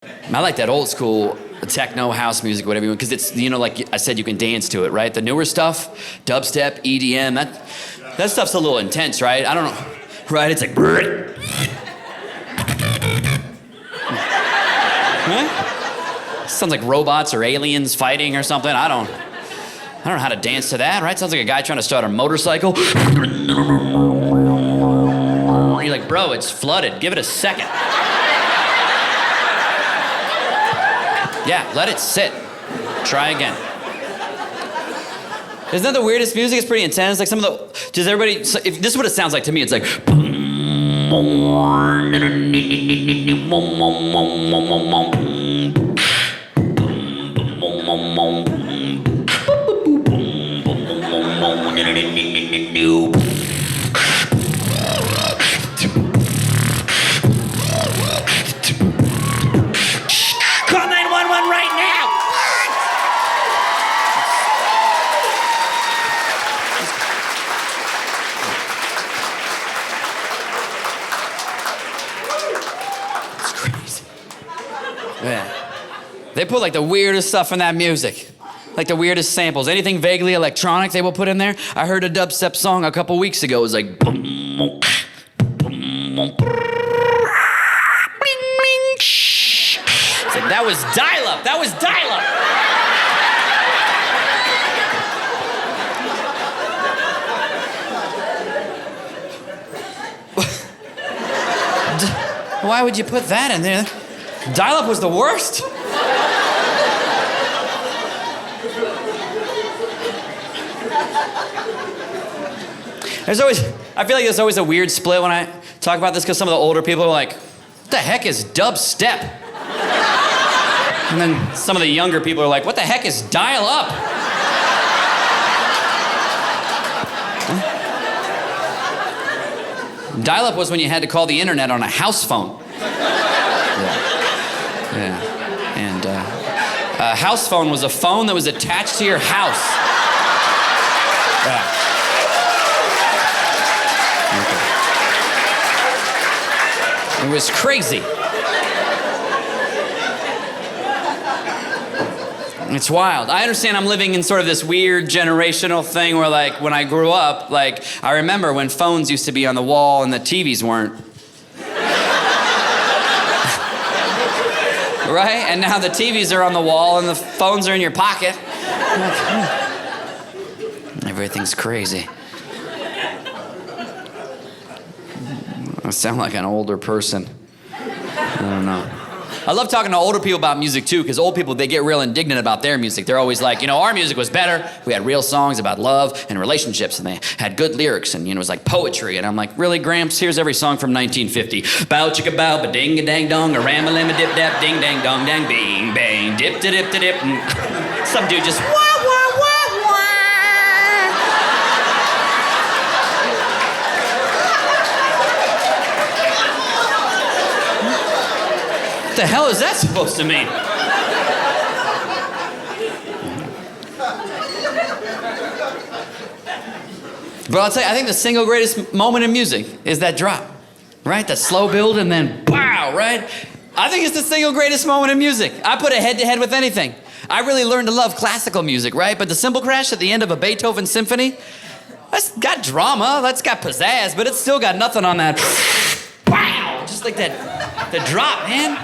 I like that old school techno, house music, whatever you want, because it's, like I said, you can dance to it, right? The newer stuff, dubstep, EDM, that stuff's a little intense, right? I don't know, right? It's like, huh? Sounds like robots or aliens fighting or something. I don't know how to dance to that, right? Sounds like a guy trying to start a motorcycle. You're like, bro, it's flooded. Give it a second. Yeah, let it sit. Try again. Isn't that the weirdest music? It's pretty intense. Like some of the, does everybody, if this is what it sounds like to me, it's like, call 911 right now! It's crazy. Yeah. They put like the weirdest stuff in that music. Like the weirdest samples. Anything vaguely electronic they will put in there. I heard a dubstep song a couple weeks ago. It was like it's like, that was dial-up. That was dial-up. Why would you put that in there? Dial-up was the worst. I feel like there's always a weird split when I talk about this because some of the older people are like, what the heck is dubstep? And then some of the younger people are like, what the heck is dial-up? Dial-up was when you had to call the internet on a house phone. Yeah. And a house phone was a phone that was attached to your house. Yeah. Okay. It was crazy. It's wild. I understand I'm living in sort of this weird generational thing where, like, when I grew up, like, I remember when phones used to be on the wall and the TVs weren't. Right? And now the TVs are on the wall and the phones are in your pocket. Everything's crazy. I sound like an older person. I don't know. I love talking to older people about music too, because old people, they get real indignant about their music. They're always like, our music was better. We had real songs about love and relationships, and they had good lyrics, and it was like poetry. And I'm like, really, Gramps? Here's every song from 1950. Bow chicka bow, ba ding a dang dong, a ram a lim a dip dap, ding dang dong dang, bing bang, dip da dip da dip. And some dude just wah wah wah wah. What the hell is that supposed to mean? But I'll tell you, I think the single greatest moment in music is that drop, right? That slow build and then wow, right? I think it's the single greatest moment in music. I put it head-to-head with anything. I really learned to love classical music, right? But the cymbal crash at the end of a Beethoven symphony, that's got drama, that's got pizzazz, but it's still got nothing on that wow, just like that, the drop, man.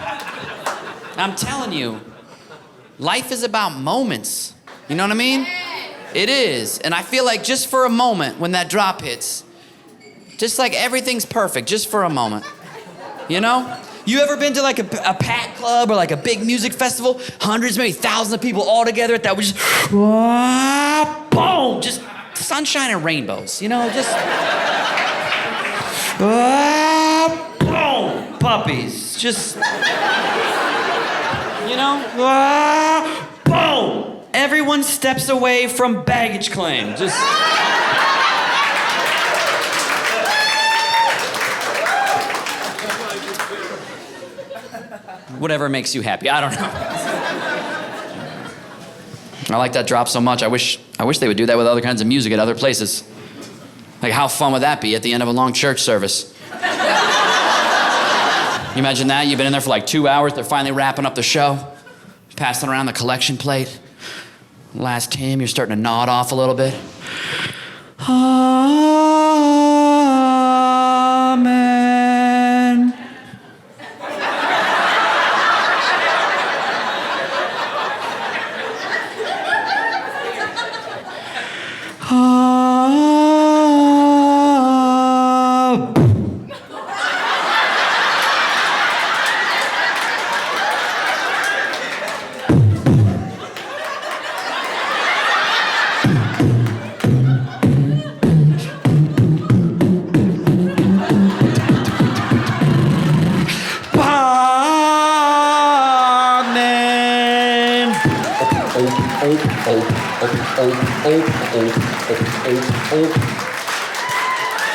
I'm telling you, life is about moments. You know what I mean? It is. And I feel like just for a moment when that drop hits, just like everything's perfect, just for a moment. You know? You ever been to like a packed club or like a big music festival? Hundreds, maybe thousands of people all together that was just, boom, just sunshine and rainbows, just, boom, puppies, just, boom. Everyone steps away from baggage claim. Just. Whatever makes you happy. I don't know. I like that drop so much. I wish they would do that with other kinds of music at other places. Like, how fun would that be at the end of a long church service? You imagine that? You've been in there for like 2 hours. They're finally wrapping up the show, passing around the collection plate. Last hymn, you're starting to nod off a little bit. Amen.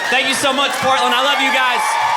Thank you so much, Portland. I love you guys.